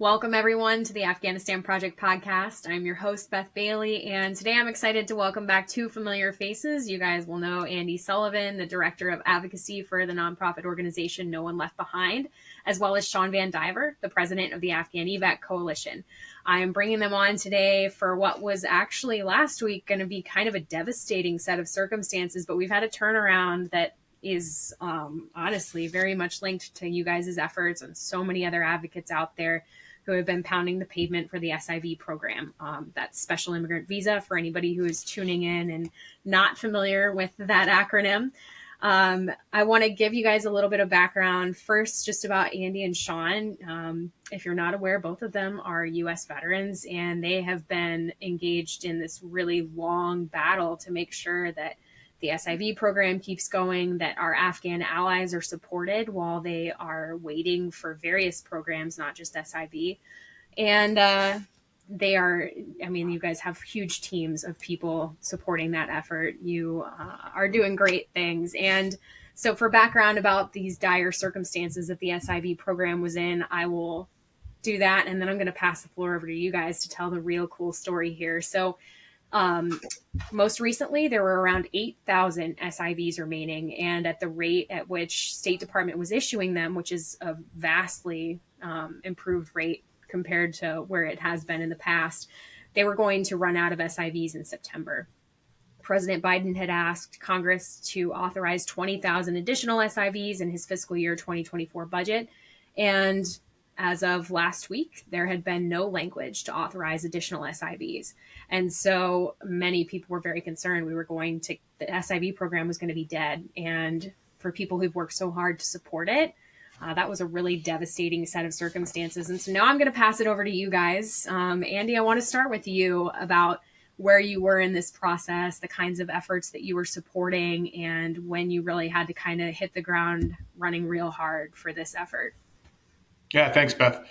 Welcome, everyone, to the Afghanistan Project Podcast. I'm your host, Beth Bailey, and today I'm excited to welcome back two familiar faces. You guys will know Andy Sullivan, the Director of Advocacy for the nonprofit organization No One Left Behind, as well as Shawn VanDiver, the President of the Afghan Evac Coalition. I am bringing them on today for what was actually last week going to be kind of a devastating set of circumstances, but we've had a turnaround that is honestly very much linked to you guys' efforts and so many other advocates out there who have been pounding the pavement for the SIV program. That's Special Immigrant Visa for anybody who is tuning in and not familiar with that acronym. I want to give you guys a little bit of background first just about Andy and Shawn. If you're not aware, both of them are U.S. veterans, and they have been engaged in this really long battle to make sure that the SIV program keeps going, that our Afghan allies are supported while they are waiting for various programs, not just SIV. And they are, you guys have huge teams of people supporting that effort. You are doing great things. And so for background about these dire circumstances that the SIV program was in, I will do that. And then I'm going to pass the floor over to you guys to tell the real cool story here. So most recently, there were around 8,000 SIVs remaining, and at the rate at which State Department was issuing them, which is a vastly improved rate compared to where it has been in the past, they were going to run out of SIVs in September. President Biden had asked Congress to authorize 20,000 additional SIVs in his fiscal year 2024 budget, and as of last week, there had been no language to authorize additional SIVs. And so many people were very concerned the SIV program was going to be dead. And for people who've worked so hard to support it, that was a really devastating set of circumstances. And so now I'm going to pass it over to you guys. Andy, I want to start with you about where you were in this process, the kinds of efforts that you were supporting, and when you really had to kind of hit the ground running real hard for this effort. Yeah, thanks, Beth.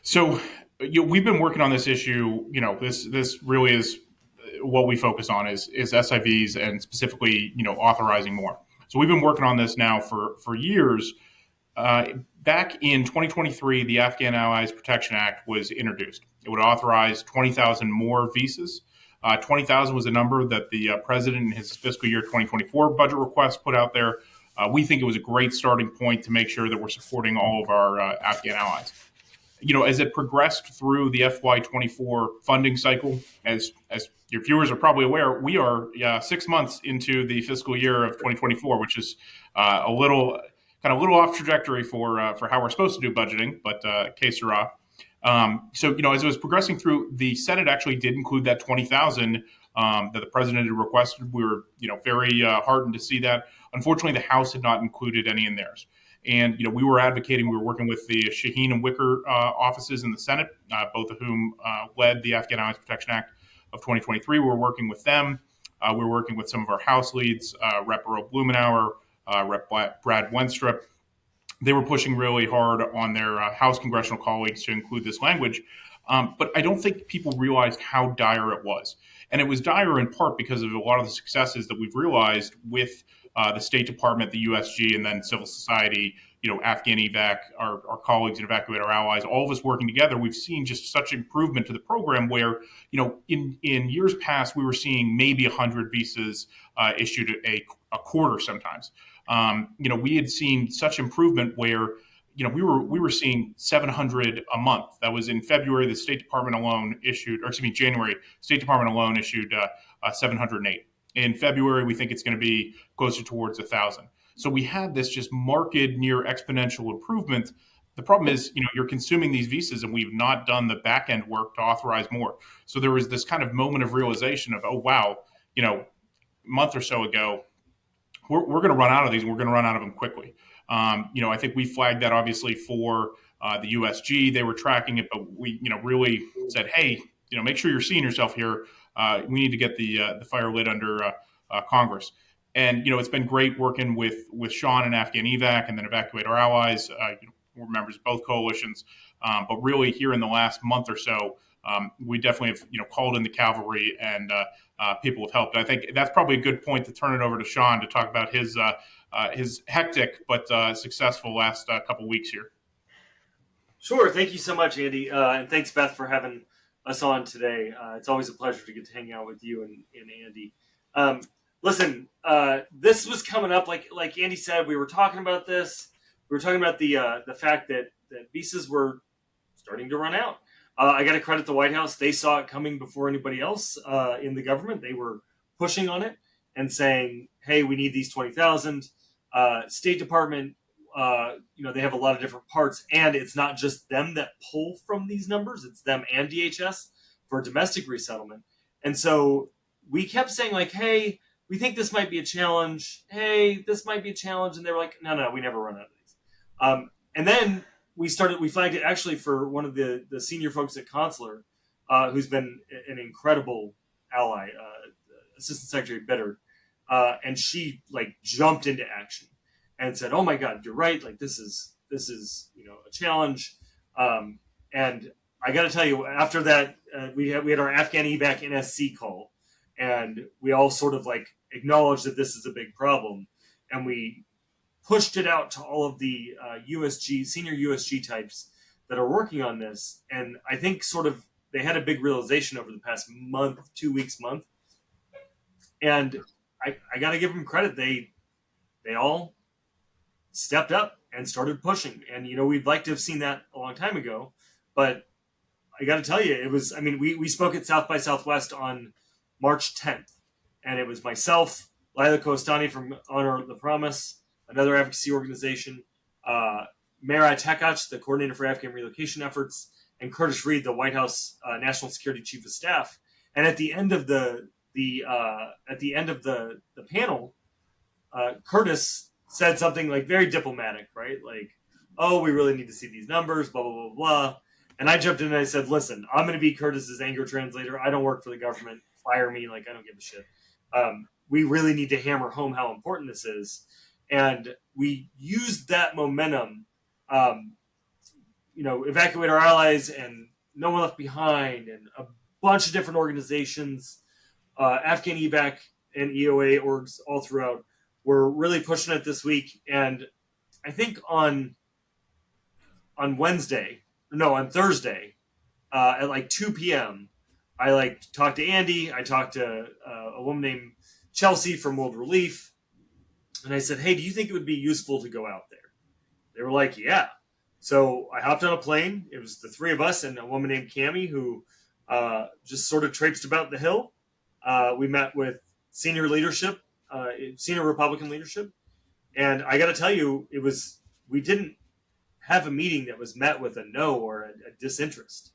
So we've been working on this issue. This really is what we focus on is SIVs and specifically, authorizing more. So we've been working on this now for years. Back in 2023, the Afghan Allies Protection Act was introduced. It would authorize 20,000 more visas. 20,000 was a number that the president in his fiscal year 2024 budget request put out there. We think it was a great starting point to make sure that we're supporting all of our Afghan allies. As it progressed through the FY24 funding cycle, as your viewers are probably aware, we are 6 months into the fiscal year of 2024, which is a little off trajectory for how we're supposed to do budgeting, but que sera. So as it was progressing through, the Senate actually did include that 20,000 that the president had requested. We were very heartened to see that. Unfortunately, the House had not included any in theirs. And, we were advocating, we were working with the Shaheen and Wicker offices in the Senate, both of whom led the Afghan Allies Protection Act of 2023. We were working with them. We were working with some of our House leads, Rep. Earl Blumenauer, Rep. Brad Wenstrup. They were pushing really hard on their House congressional colleagues to include this language. But I don't think people realized how dire it was. And it was dire in part because of a lot of the successes that we've realized with the State Department, the USG, and then civil society, Afghan Evac, our colleagues in Evacuate Our Allies, all of us working together. We've seen just such improvement to the program where, in years past, we were seeing maybe 100 visas issued a quarter sometimes. We had seen such improvement where, we were seeing 700 a month. That was in February. The State Department alone January, State Department alone issued 708. In February, we think it's going to be closer towards 1,000. So we had this just marked near exponential improvement. The problem is, you're consuming these visas and we've not done the back end work to authorize more. So there was this kind of moment of realization of, oh, wow, a month or so ago, we're going to run out of these and we're going to run out of them quickly. I think we flagged that obviously for the USG. They were tracking it, but we, really said, hey, make sure you're seeing yourself here. We need to get the fire lit under Congress. And, it's been great working with Shawn and Afghan Evac and then Evacuate Our Allies. We're members of both coalitions. But really here in the last month or so, we definitely have, called in the cavalry and people have helped. I think that's probably a good point to turn it over to Shawn to talk about his hectic but successful last couple weeks here. Sure. Thank you so much, Andy. And thanks, Beth, for having us on today. It's always a pleasure to get to hang out with you and Andy. Listen, this was coming up, like Andy said, we were talking about this. We were talking about the fact that visas were starting to run out. I got to credit the White House. They saw it coming before anybody else in the government. They were pushing on it and saying, hey, we need these 20,000. State Department, they have a lot of different parts, and it's not just them that pull from these numbers. It's them and DHS for domestic resettlement. And so we kept saying, like, hey, we think this might be a challenge. Hey, this might be a challenge. And they were like, no, we never run out of these. And then we flagged it actually for one of the senior folks at Consular, who's been an incredible ally, Assistant Secretary Bitter. And she like jumped into action and said, oh my God, you're right. Like this is a challenge. And I got to tell you, after that, we had our Afghan evac NSC call, and we all sort of like acknowledged that this is a big problem. And we pushed it out to all of the senior USG types that are working on this. And I think sort of they had a big realization over the past month, 2 weeks, month. And I got to give them credit. They all stepped up and started pushing. And, we'd like to have seen that a long time ago. But I got to tell you, we spoke at South by Southwest on March 10th. And it was myself, Lila Kostani from Honor the Promise, another advocacy organization, Mera Tekach, the coordinator for Afghan relocation efforts, and Curtis Reed, the White House National Security Chief of Staff. And at the end of the panel, Curtis said something like very diplomatic, right? Like, oh, we really need to see these numbers, blah, blah, blah, blah. And I jumped in and I said, listen, I'm going to be Curtis's anger translator. I don't work for the government. Fire me. Like, I don't give a shit. We really need to hammer home how important this is. And we used that momentum, evacuate our allies and no one left behind and a bunch of different organizations, Afghan evac and EOA orgs all throughout. We're really pushing it this week. And I think on Thursday, at like 2 p.m., I talked to Andy. I talked to a woman named Chelsea from World Relief. And I said, hey, do you think it would be useful to go out there? They were like, yeah. So I hopped on a plane. It was the three of us and a woman named Cammie who just sort of traipsed about the hill. We met with senior Republican leadership. And I got to tell you, we didn't have a meeting that was met with a no or a disinterest.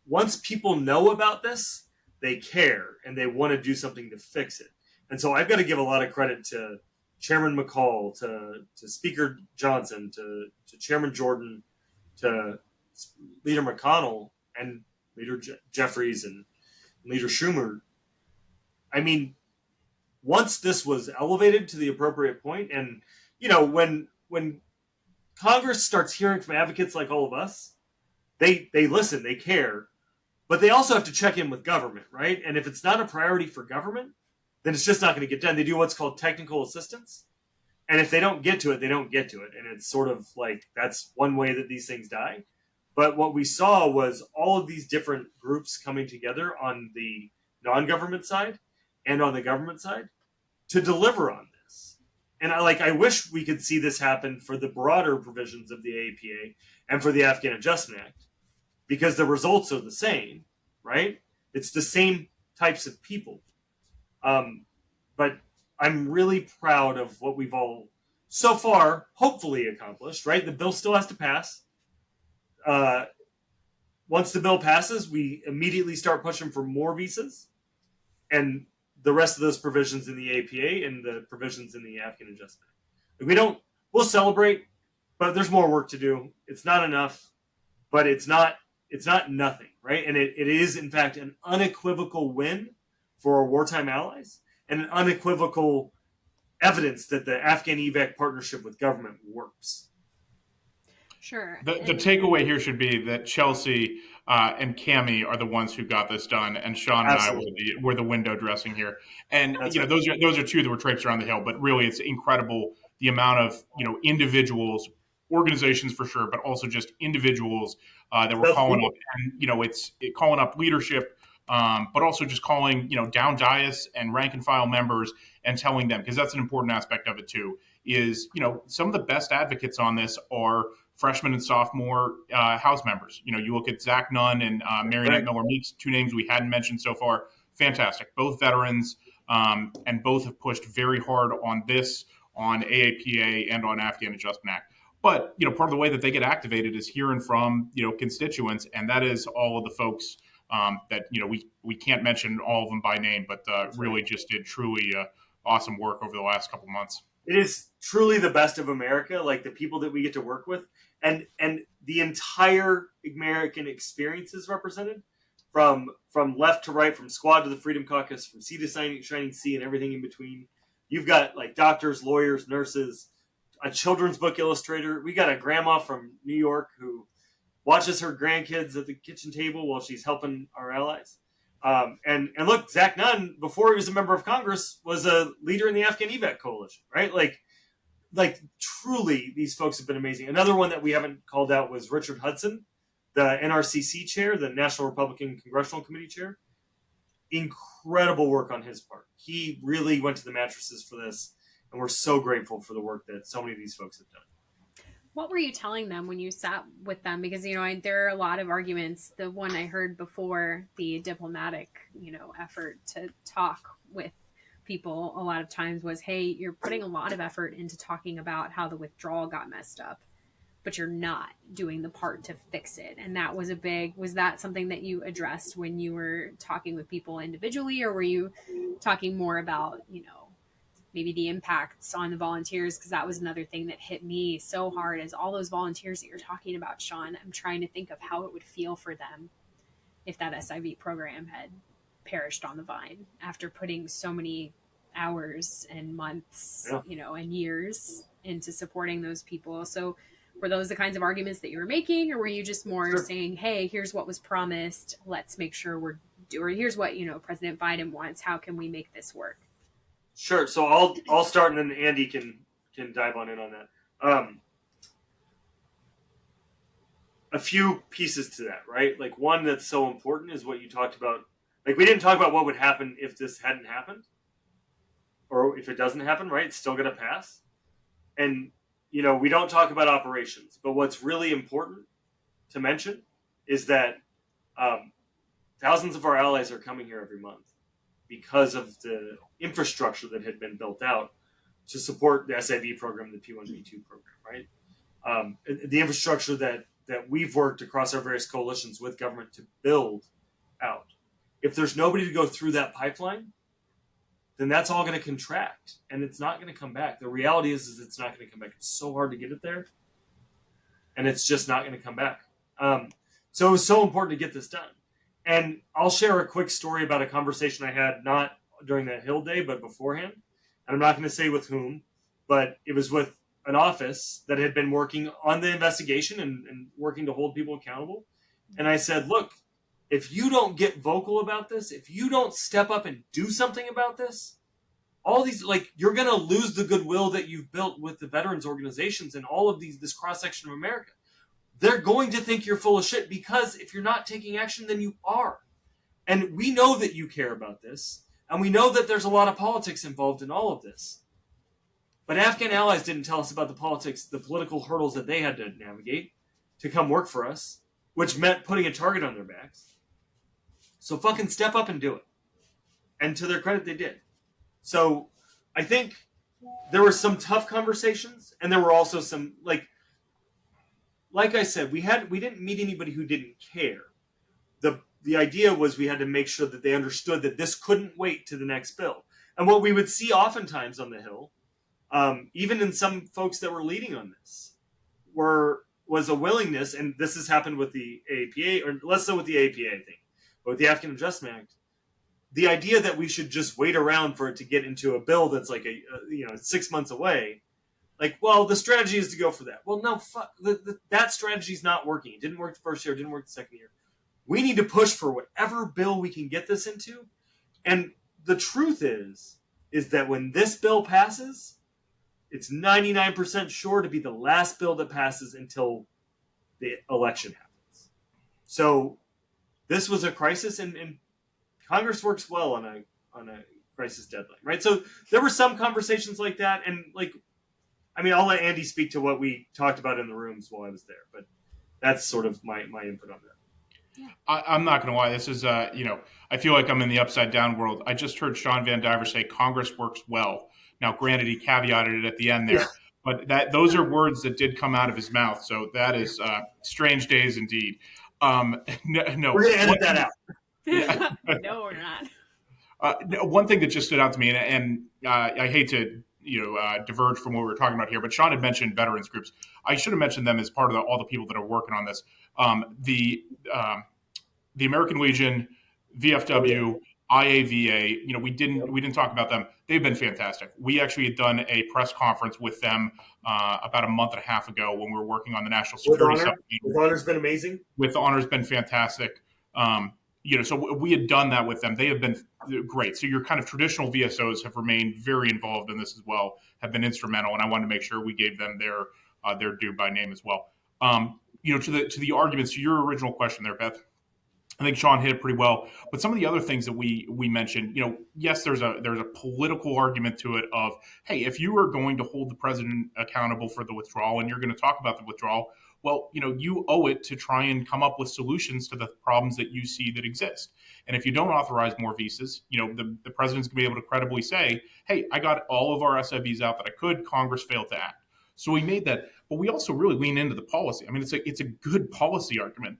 Once people know about this, they care and they want to do something to fix it. And so I've got to give a lot of credit to Chairman McCall, to Speaker Johnson, to Chairman Jordan, to Leader McConnell, and Leader Jeffries and Leader Schumer. I mean, once this was elevated to the appropriate point, and when Congress starts hearing from advocates like all of us, they listen, they care, but they also have to check in with government, right? And if it's not a priority for government, then it's just not going to get done. They do what's called technical assistance. And if they don't get to it, they don't get to it. And it's sort of like that's one way that these things die. But what we saw was all of these different groups coming together on the non-government side and on the government side to deliver on this. And I wish we could see this happen for the broader provisions of the AAPA and for the Afghan Adjustment Act, because the results are the same, right? It's the same types of people. But I'm really proud of what we've all so far hopefully accomplished, right? The bill still has to pass. Once the bill passes, we immediately start pushing for more visas and the rest of those provisions in the APA and the provisions in the Afghan Adjustment Act. We'll celebrate, but there's more work to do. It's not enough, but it's not nothing, right? And it is, in fact, an unequivocal win for our wartime allies and an unequivocal evidence that the Afghan evac partnership with government works. Sure. The takeaway here should be that Chelsea and Cammie are the ones who got this done, and Shawn and I were the window dressing here. And those are two that were traipsed around the hill. But really, it's incredible the amount of individuals, organizations for sure, but also just individuals that were calling up, and it's calling up leadership, but also just calling down dais and rank and file members and telling them, because that's an important aspect of it too. Is some of the best advocates on this are freshman and sophomore House members. You look at Zach Nunn and Marionette Miller Meeks, two names we hadn't mentioned so far. Fantastic, both veterans, and both have pushed very hard on this, on AAPA and on Afghan Adjustment Act. But part of the way that they get activated is hearing from constituents, and that is all of the folks that we can't mention all of them by name, but really just did truly awesome work over the last couple months. It is truly the best of America, like the people that we get to work with, and the entire American experience is represented from left to right, from squad to the Freedom Caucus, from sea to shining sea, and everything in between. You've got like doctors, lawyers, nurses, a children's book illustrator. We got a grandma from New York who watches her grandkids at the kitchen table while she's helping our allies. And look, Zach Nunn, before he was a member of Congress, was a leader in the Afghan Evac Coalition, right? Like truly, these folks have been amazing. Another one that we haven't called out was Richard Hudson, the NRCC chair, the National Republican Congressional Committee chair. Incredible work on his part. He really went to the mattresses for this, and we're so grateful for the work that so many of these folks have done. What were you telling them when you sat with them? Because, there are a lot of arguments. The one I heard before, the diplomatic, effort to talk with people a lot of times was, hey, you're putting a lot of effort into talking about how the withdrawal got messed up, but you're not doing the part to fix it. And that was was that something that you addressed when you were talking with people individually, or were you talking more about, maybe the impacts on the volunteers? Because that was another thing that hit me so hard, is all those volunteers that you're talking about, Shawn. I'm trying to think of how it would feel for them if that SIV program had perished on the vine after putting so many hours and months, and years into supporting those people. So were those the kinds of arguments that you were making, or were you just more saying, hey, here's what was promised, let's make sure or here's what, President Biden wants, how can we make this work? Sure. So I'll start, and then Andy can dive in on that. A few pieces to that, right? Like, one that's so important is what you talked about. Like, we didn't talk about what would happen if this hadn't happened, or if it doesn't happen, right? It's still going to pass. And, we don't talk about operations, but what's really important to mention is that thousands of our allies are coming here every month because of the infrastructure that had been built out to support the SIV program, the P1B2 program, right? The infrastructure that we've worked across our various coalitions with government to build out. If there's nobody to go through that pipeline, then that's all going to contract, and it's not going to come back. The reality is it's not going to come back. It's so hard to get it there, and it's just not going to come back. So it was so important to get this done. And I'll share a quick story about a conversation I had, not during that Hill Day, but beforehand. And I'm not going to say with whom, but it was with an office that had been working on the investigation and working to hold people accountable. And I said, look, if you don't get vocal about this, if you don't step up and do something about this, all these, you're going to lose the goodwill that you've built with the veterans organizations and all of this cross-section of America. They're going to think you're full of shit, because if you're not taking action, then you are. And we know that you care about this, and we know that there's a lot of politics involved in all of this. But Afghan allies didn't tell us about the politics, the political hurdles that they had to navigate to come work for us, which meant putting a target on their backs. So fucking step up and do it. And to their credit, they did. So I think there were some tough conversations, and there were also some, like I said, we didn't meet anybody who didn't care. The idea was we had to make sure that they understood that this couldn't wait to the next bill. And what we would see oftentimes on the Hill, even in some folks that were leading on this, was a willingness, and this has happened with the AAPA, or less so with the AAPA, I think, but with the Afghan Adjustment Act, the idea that we should just wait around for it to get into a bill that's like 6 months away. Like, well, the strategy is to go for that. Well, no, fuck. That strategy is not working. It didn't work the first year. It didn't work the second year. We need to push for whatever bill we can get this into. And the truth is that when this bill passes, it's 99% sure to be the last bill that passes until the election happens. So this was a crisis, and Congress works well on a crisis deadline, right? So there were some conversations like that, and I'll let Andy speak to what we talked about in the rooms while I was there, but that's sort of my input on that. I'm not going to lie. This is, I feel like I'm in the upside down world. I just heard Shawn VanDiver say Congress works well. Now, granted, he caveated it at the end there, but those are words that did come out of his mouth. So that is strange days indeed. No, we're going to edit that out. No, we're not. One thing that just stood out to me, and I hate to diverge from what we were talking about here, but Shawn had mentioned veterans groups. I should have mentioned them as part of all the people that are working on this. The American Legion, VFW, IAVA. We didn't talk about them. They've been fantastic. We actually had done a press conference with them about a month and a half ago when we were working on the national security stuff. With Honor's been amazing. With Honor's been fantastic. So we had done that with them. They have been great. So your kind of traditional VSOs have remained very involved in this as well, have been instrumental, and I wanted to make sure we gave them their due by name as well. To the arguments, to your original question there, Beth, I think Shawn hit it pretty well. But some of the other things that we mentioned, yes, there's a political argument to it of, hey, if you are going to hold the president accountable for the withdrawal and you're going to talk about the withdrawal, well, you owe it to try and come up with solutions to the problems that you see that exist. And if you don't authorize more visas, the president's going to be able to credibly say, hey, I got all of our SIVs out that I could. Congress failed to act. So we made that, but we also really lean into the policy. I mean, it's a good policy argument.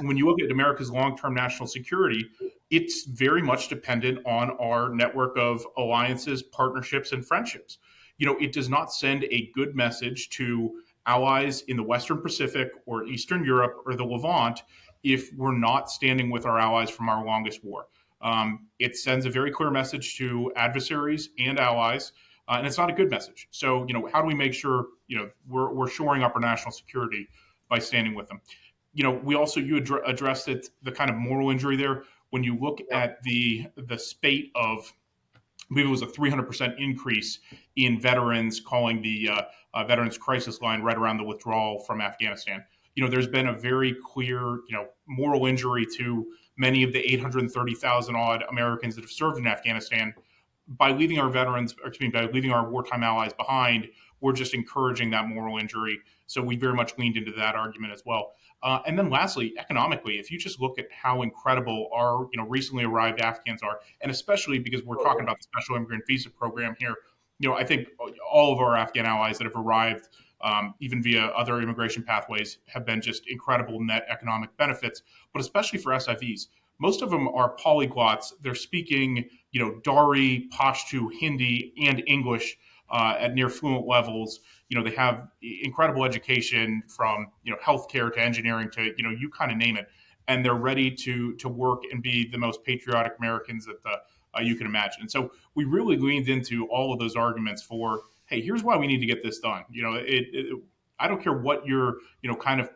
When you look at America's long-term national security, it's very much dependent on our network of alliances, partnerships, and friendships. It does not send a good message to allies in the Western Pacific or Eastern Europe or the Levant if we're not standing with our allies from our longest war. It sends a very clear message to adversaries and allies, and it's not a good message. So, how do we make sure, we're shoring up our national security by standing with them? We also, you addressed it, the kind of moral injury there. When you look at the spate of, I believe it was a 300% increase in veterans calling the Veterans Crisis Line right around the withdrawal from Afghanistan. There's been a very clear, moral injury to many of the 830,000 odd Americans that have served in Afghanistan. By leaving our by leaving our wartime allies behind, we're just encouraging that moral injury. So we very much leaned into that argument as well. And then lastly, economically, if you just look at how incredible our recently arrived Afghans are, and especially because we're talking about the Special Immigrant Visa Program here, I think all of our Afghan allies that have arrived, even via other immigration pathways, have been just incredible net economic benefits, but especially for SIVs. Most of them are polyglots. They're speaking, Dari, Pashto, Hindi, and English at near fluent levels. They have incredible education from, healthcare to engineering to, you kind of name it. And they're ready to work and be the most patriotic Americans that you can imagine. And so we really leaned into all of those arguments for, hey, here's why we need to get this done. I don't care what your, kind of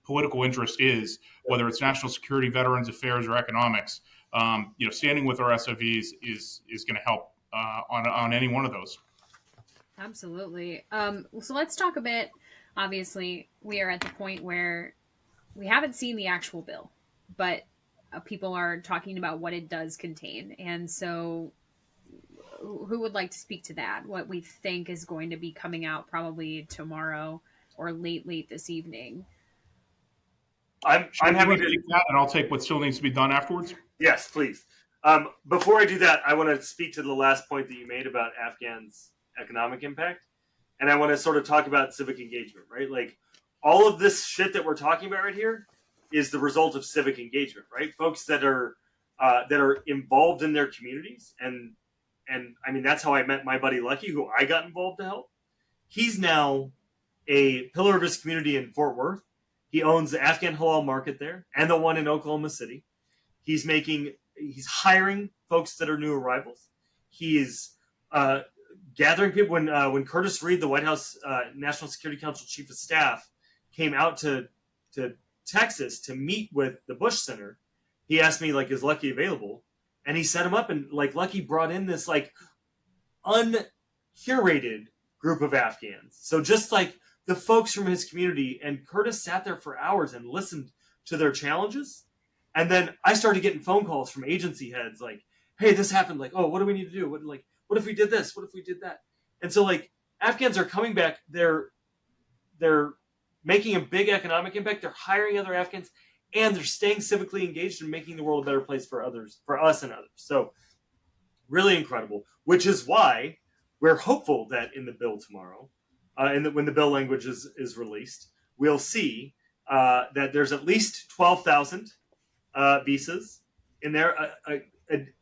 political interest is, whether it's national security, veterans affairs, or economics. Standing with our SOVs is going to help on any one of those. Absolutely. So let's talk a bit. Obviously, we are at the point where we haven't seen the actual bill, but people are talking about what it does contain. And so who would like to speak to that? What we think is going to be coming out probably tomorrow or late this evening? I'm happy to take that, and I'll take what still needs to be done afterwards. Yes, please. Before I do that, I want to speak to the last point that you made about Afghans' economic impact, and I want to sort of talk about civic engagement, right? Like all of this shit that we're talking about right here is the result of civic engagement, right? Folks that are involved in their communities, and I mean that's how I met my buddy Lucky, who I got involved to help. He's now a pillar of his community in Fort Worth. He owns the Afghan halal market there and the one in Oklahoma City. He's hiring folks that are new arrivals. He is gathering people. When Curtis Reed, the White House National Security Council Chief of Staff, came out to Texas to meet with the Bush Center, he asked me, like, is Lucky available? And he set him up, and like Lucky brought in this like uncurated group of Afghans. So just like the folks from his community, and Curtis sat there for hours and listened to their challenges. And then I started getting phone calls from agency heads like, hey, this happened. Like, oh, what do we need to do? What if we did this? What if we did that? And so like Afghans are coming back. They're making a big economic impact. They're hiring other Afghans, and they're staying civically engaged and making the world a better place for others, for us and others. So really incredible, which is why we're hopeful that in the bill tomorrow, when the bill language is released, we'll see that there's at least 12,000 visas in there,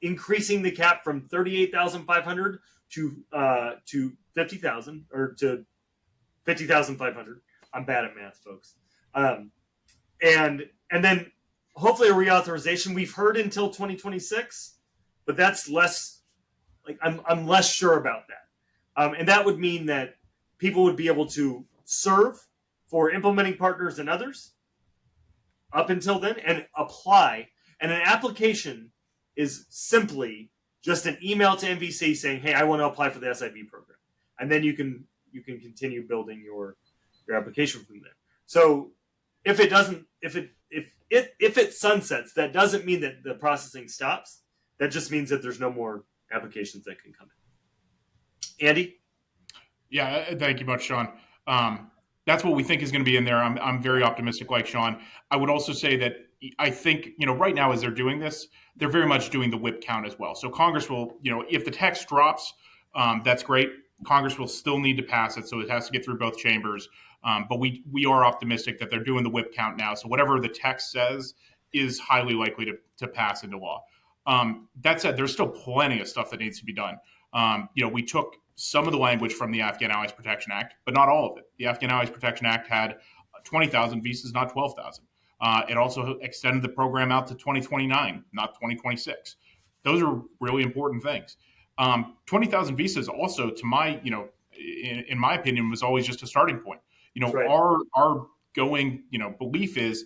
increasing the cap from 38,500 to 50,000 or to 50,500. I'm bad at math, folks. And then hopefully a reauthorization. We've heard until 2026, but that's less. Like I'm less sure about that. And that would mean that people would be able to serve for implementing partners and others up until then and apply. And an application is simply just an email to MVC saying, hey, I want to apply for the SIV program. And then you can continue building your application from there. So if it sunsets, that doesn't mean that the processing stops. That just means that there's no more applications that can come in. Andy? Yeah, thank you much, Shawn. That's what we think is going to be in there. I'm very optimistic like Shawn. I would also say that I think, right now as they're doing this, they're very much doing the whip count as well. So Congress will, if the text drops, that's great. Congress will still need to pass it, so it has to get through both chambers. But we are optimistic that they're doing the whip count now. So whatever the text says is highly likely to pass into law. That said, there's still plenty of stuff that needs to be done. We took some of the language from the Afghan Allies Protection Act, but not all of it. The Afghan Allies Protection Act had 20,000 visas, not 12,000. It also extended the program out to 2029, not 2026. Those are really important things. 20,000 visas also, to my, in my opinion, was always just a starting point. Right. Our going, belief is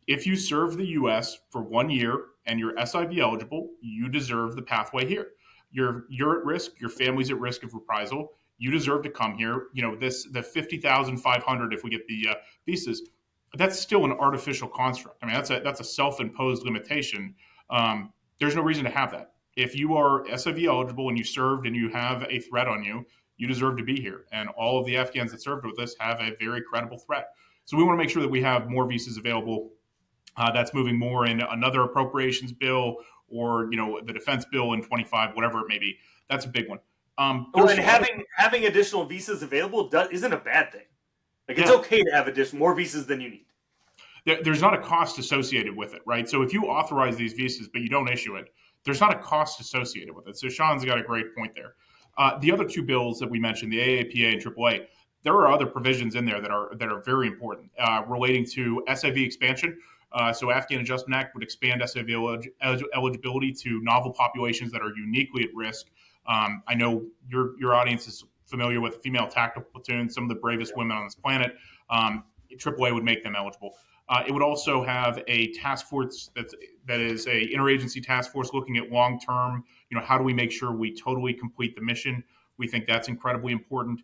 if you serve the U.S. for 1 year and you're SIV eligible, you deserve the pathway here. You're at risk. Your family's at risk of reprisal. You deserve to come here. The 50,500 if we get the visas, that's still an artificial construct. I mean, that's a self-imposed limitation. There's no reason to have that. If you are SIV eligible and you served and you have a threat on you, you deserve to be here. And all of the Afghans that served with us have a very credible threat. So we want to make sure that we have more visas available. That's moving more in another appropriations bill or, the defense bill in 25, whatever it may be. That's a big one. And having additional visas available isn't a bad thing. Like it's okay to have more visas than you need. There's not a cost associated with it, right? So if you authorize these visas but you don't issue it, there's not a cost associated with it. So Shawn's got a great point there. The other two bills that we mentioned, the AAPA and AAA, there are other provisions in there that are very important relating to SIV expansion. So Afghan Adjustment Act would expand SIV eligibility to novel populations that are uniquely at risk. I know your audience is familiar with female tactical platoons, some of the bravest women on this planet. AAA would make them eligible. It would also have a task force that is a interagency task force looking at long term. How do we make sure we totally complete the mission? We think that's incredibly important.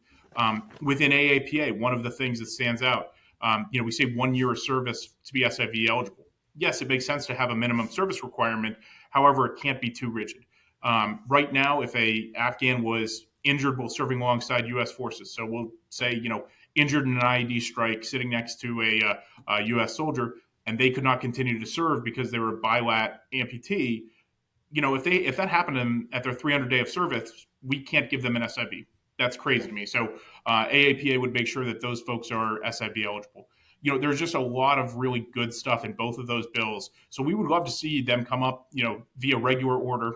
Within AAPA, one of the things that stands out, we say 1 year of service to be SIV eligible. Yes, it makes sense to have a minimum service requirement. However, it can't be too rigid. Right now, if a Afghan was injured while serving alongside U.S. forces, so we'll say, injured in an IED strike sitting next to a U.S. soldier, and they could not continue to serve because they were a bilat amputee, if that happened to them at their 300 day of service, we can't give them an SIV. That's crazy to me. So AAPA would make sure that those folks are SIV eligible. There's just a lot of really good stuff in both of those bills. So we would love to see them come up, via regular order.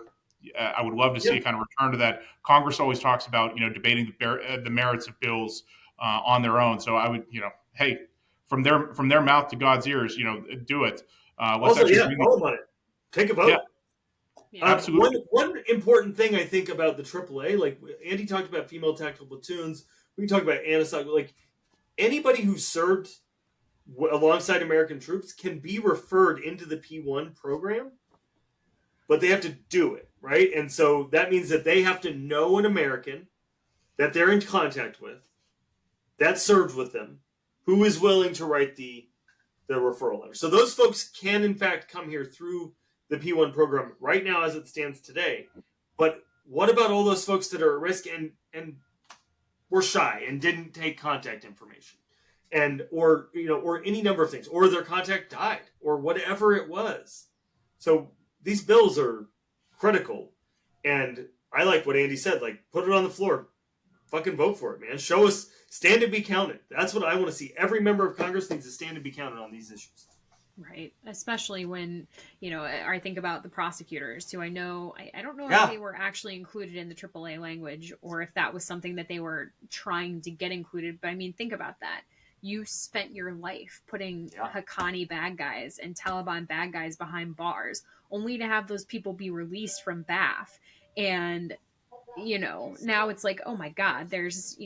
I would love to see a kind of return to that. Congress always talks about, debating the merits of bills on their own. So I would, hey, from their mouth to God's ears, do it. Vote on it. Take a vote. Yeah. Absolutely. One important thing I think about the AAA, like Andy talked about female tactical platoons, we can talk about ANISOC, like anybody who served alongside American troops can be referred into the P1 program, but they have to do it, right? And so that means that they have to know an American that they're in contact with, that served with them, who is willing to write the referral letter. So those folks can, in fact, come here through the P1 program right now as it stands today. But what about all those folks that are at risk and were shy and didn't take contact information, or any number of things, or their contact died, or whatever it was? So these bills are critical, and I like what Andy said. Like, put it on the floor, fucking vote for it, man. Show us, stand and be counted. That's what I want to see. Every member of Congress needs to stand and be counted on these issues. Right. Especially when, I think about the prosecutors who I don't know Yeah. if they were actually included in the AAA language or if that was something that they were trying to get included. But I mean, think about that. You spent your life putting Haqqani bad guys and Taliban bad guys behind bars only to have those people be released from BAF. And, now it's like, oh my God, there's,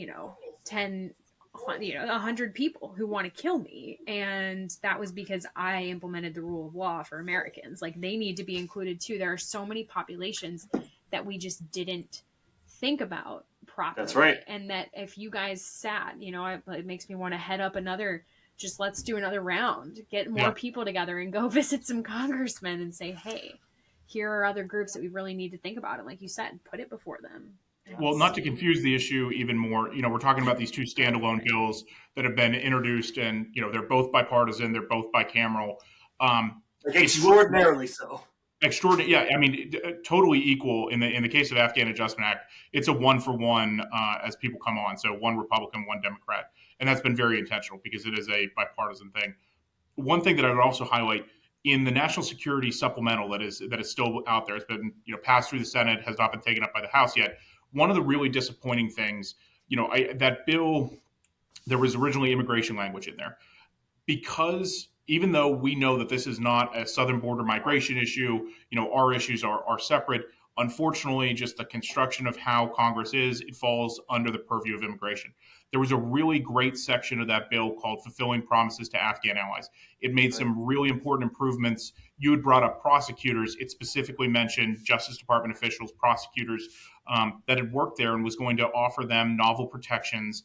100 people who want to kill me. And that was because I implemented the rule of law for Americans. Like, they need to be included too. There are so many populations that we just didn't think about properly. That's right. And that if you guys sat, it makes me want to head up let's do another round, get more people together and go visit some congressmen and say, hey, here are other groups that we really need to think about. And like you said, put it before them. Well, not to confuse the issue even more, we're talking about these two standalone bills that have been introduced, and they're both bipartisan, they're both bicameral. Extraordinarily so. Extraordinary, yeah. I mean, totally equal in the case of Afghan Adjustment Act. It's a 1-for-1 as people come on. So one Republican, one Democrat, and that's been very intentional because it is a bipartisan thing. One thing that I would also highlight in the national security supplemental that is still out there, it's been passed through the Senate, has not been taken up by the House yet. One of the really disappointing things, that bill, there was originally immigration language in there, because even though we know that this is not a southern border migration issue, our issues are separate. Unfortunately, just the construction of how Congress is, it falls under the purview of immigration. There was a really great section of that bill called Fulfilling Promises to Afghan Allies. It made some really important improvements. You had brought up prosecutors. It specifically mentioned Justice Department officials, prosecutors that had worked there and was going to offer them novel protections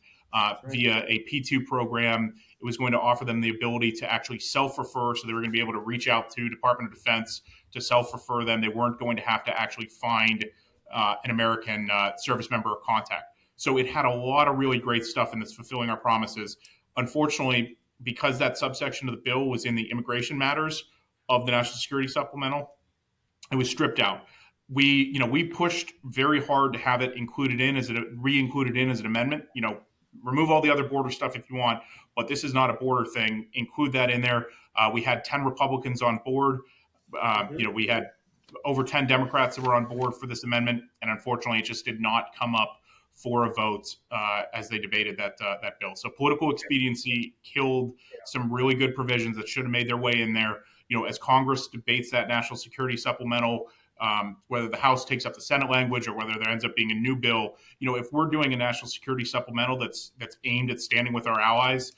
via a P2 program. It was going to offer them the ability to actually self-refer, so they were going to be able to reach out to Department of Defense to self-refer them. They weren't going to have to actually find an American service member or contact. So it had a lot of really great stuff in this Fulfilling Our Promises. Unfortunately, because that subsection of the bill was in the immigration matters of the National Security Supplemental, it was stripped out. We pushed very hard to have it re-included in as an amendment. Remove all the other border stuff if you want, but this is not a border thing. Include that in there. We had 10 Republicans on board. We had over 10 Democrats that were on board for this amendment, and unfortunately, it just did not come up for a vote as they debated that bill. So political expediency killed some really good provisions that should have made their way in there. As Congress debates that national security supplemental, whether the House takes up the Senate language or whether there ends up being a new bill, if we're doing a national security supplemental that's aimed at standing with our allies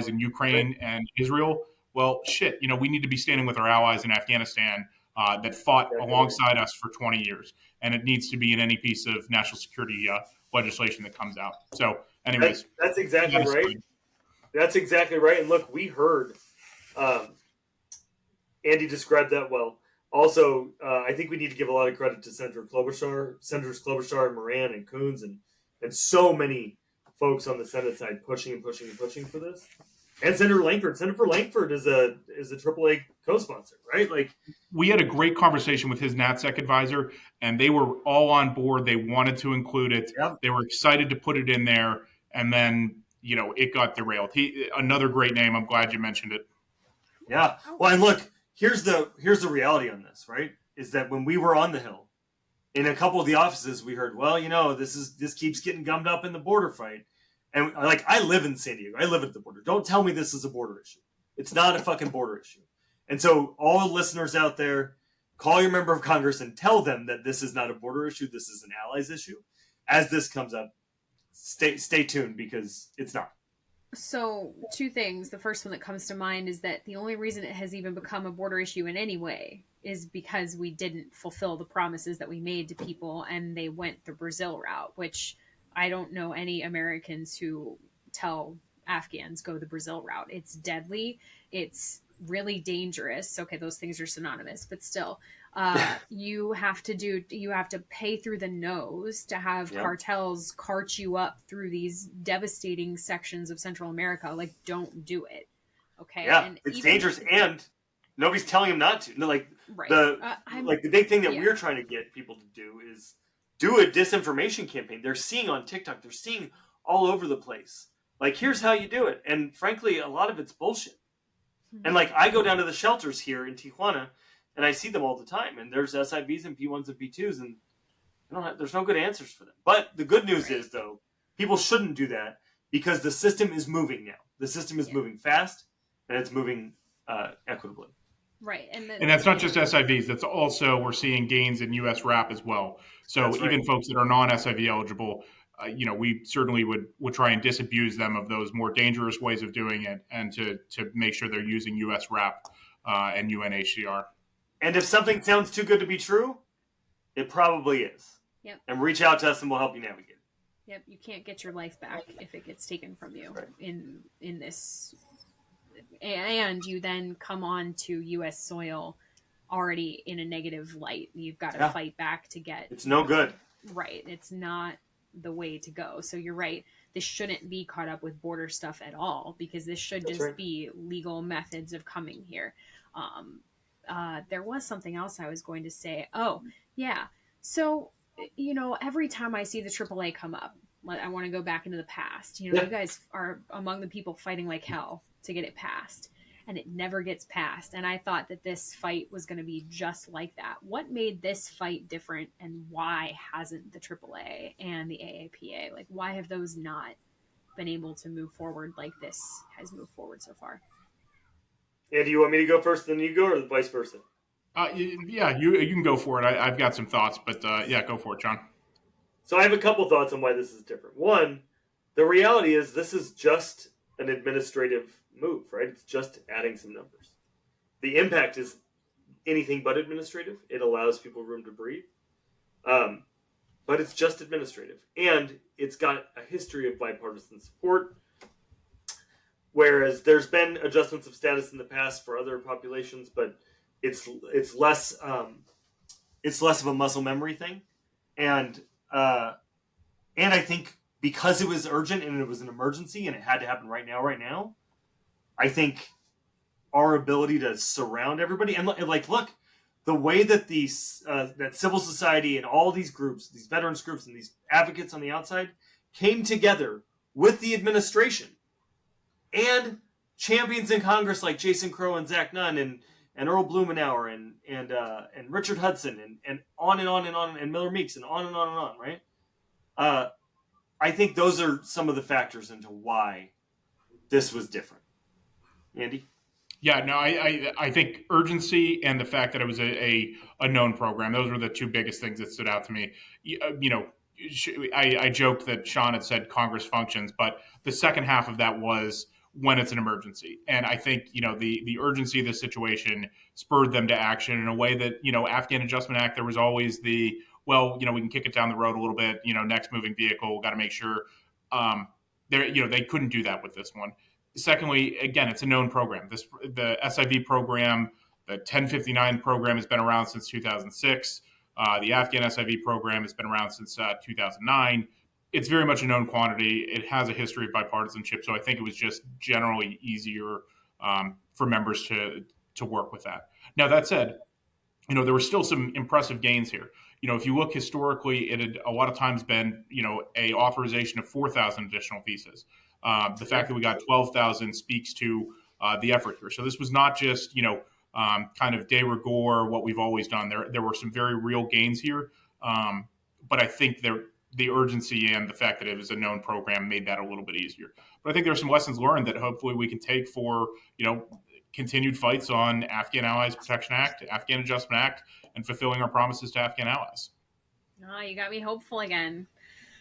in Ukraine and Israel, well, shit, we need to be standing with our allies in Afghanistan that fought alongside us for 20 years. And it needs to be in any piece of national security legislation that comes out. So anyways. That's exactly right. That's exactly right. And look, we heard Andy described that well. Also, I think we need to give a lot of credit to Senators Klobuchar and Moran and Coons and so many folks on the Senate side pushing for this. And Senator Langford. Senator Langford is a AAA co-sponsor, right? Like, we had a great conversation with his NatSec advisor, and they were all on board. They wanted to include it. Yep. They were excited to put it in there, and then it got derailed. Another great name. I'm glad you mentioned it. Yeah. Well, and look, here's the reality on this, right? Is that when we were on the Hill, in a couple of the offices, we heard, well, this keeps getting gummed up in the border fight. And I live in San Diego. I live at the border. Don't tell me this is a border issue. It's not a fucking border issue. And so all listeners out there, call your member of Congress and tell them that this is not a border issue. This is an allies issue. As this comes up, stay tuned because it's not. So 2 things. The first one that comes to mind is that the only reason it has even become a border issue in any way is because we didn't fulfill the promises that we made to people and they went the Brazil route, which I don't know any Americans who tell Afghans go the Brazil route. It's deadly. It's really dangerous. Okay, those things are synonymous, but still, you have to pay through the nose to have cartels cart you up through these devastating sections of Central America. Like, don't do it. Okay. Yeah, and it's dangerous, and nobody's telling them not to. Like right. The big thing that we're trying to get people to do is do a disinformation campaign. They're seeing on TikTok, they're seeing all over the place. Like, here's how you do it. And frankly, a lot of it's bullshit. And like, I go down to the shelters here in Tijuana and I see them all the time. And there's SIVs and P1s and P2s, and there's no good answers for them. But the good news is, though, people shouldn't do that because the system is moving now. The system is moving fast, and it's moving equitably. Right. And that's not just SIVs. That's also, we're seeing gains in USRAP as well. So even folks that are non-SIV eligible, we certainly would try and disabuse them of those more dangerous ways of doing it, and to make sure they're using USRAP and UNHCR. And if something sounds too good to be true, it probably is. Yep. And reach out to us and we'll help you navigate it. Yep. You can't get your life back if it gets taken from you in this. And you then come on to U.S. soil already in a negative light. You've got to fight back to get. It's no good. Right. It's not the way to go. So you're right. This shouldn't be caught up with border stuff at all, because this should just be legal methods of coming here. There was something else I was going to say. Oh, yeah. So, every time I see the AAA come up, I want to go back into the past. You guys are among the people fighting like hell to get it passed, and it never gets passed. And I thought that this fight was going to be just like that. What made this fight different, and why hasn't the AAA and the AAPA, like, why have those not been able to move forward like this has moved forward so far? And do you want me to go first, then you go, or vice versa? Yeah, you can go for it. I've got some thoughts, but go for it, Shawn. So I have a couple thoughts on why this is different. One, the reality is this is just an administrative move, right? It's just adding some numbers. The impact is anything but administrative. It allows people room to breathe. But it's just administrative. And it's got a history of bipartisan support. Whereas there's been adjustments of status in the past for other populations, but it's less of a muscle memory thing. And I think because it was urgent and it was an emergency and it had to happen right now, I think our ability to surround everybody and look, the way that that civil society and all these groups, these veterans groups and these advocates on the outside came together with the administration and champions in Congress like Jason Crow and Zach Nunn and Earl Blumenauer and Richard Hudson and on and on and on, and Miller Meeks and on, right? I think those are some of the factors into why this was different. Andy? Yeah, no, I think urgency and the fact that it was a known program, those were the two biggest things that stood out to me. I joked that Shawn had said Congress functions, but the second half of that was when it's an emergency. And I think, the urgency of the situation spurred them to action in a way that, Afghan Adjustment Act, there was always we can kick it down the road a little bit, next moving vehicle, got to make sure they couldn't do that with this one. Secondly, again, it's a known program. The SIV program, the 1059 program has been around since 2006. The Afghan SIV program has been around since 2009. It's very much a known quantity. It has a history of bipartisanship, so I think it was just generally easier for members to work with that. Now, that said, there were still some impressive gains here. If you look historically, it had a lot of times been, a authorization of 4,000 additional visas. The fact that we got 12,000 speaks to the effort here. So this was not just, kind of de rigueur, what we've always done. There were some very real gains here. But I think the urgency and the fact that it was a known program made that a little bit easier. But I think there are some lessons learned that hopefully we can take for, continued fights on Afghan Allies Protection Act, Afghan Adjustment Act, and fulfilling our promises to Afghan allies. Oh, you got me hopeful again.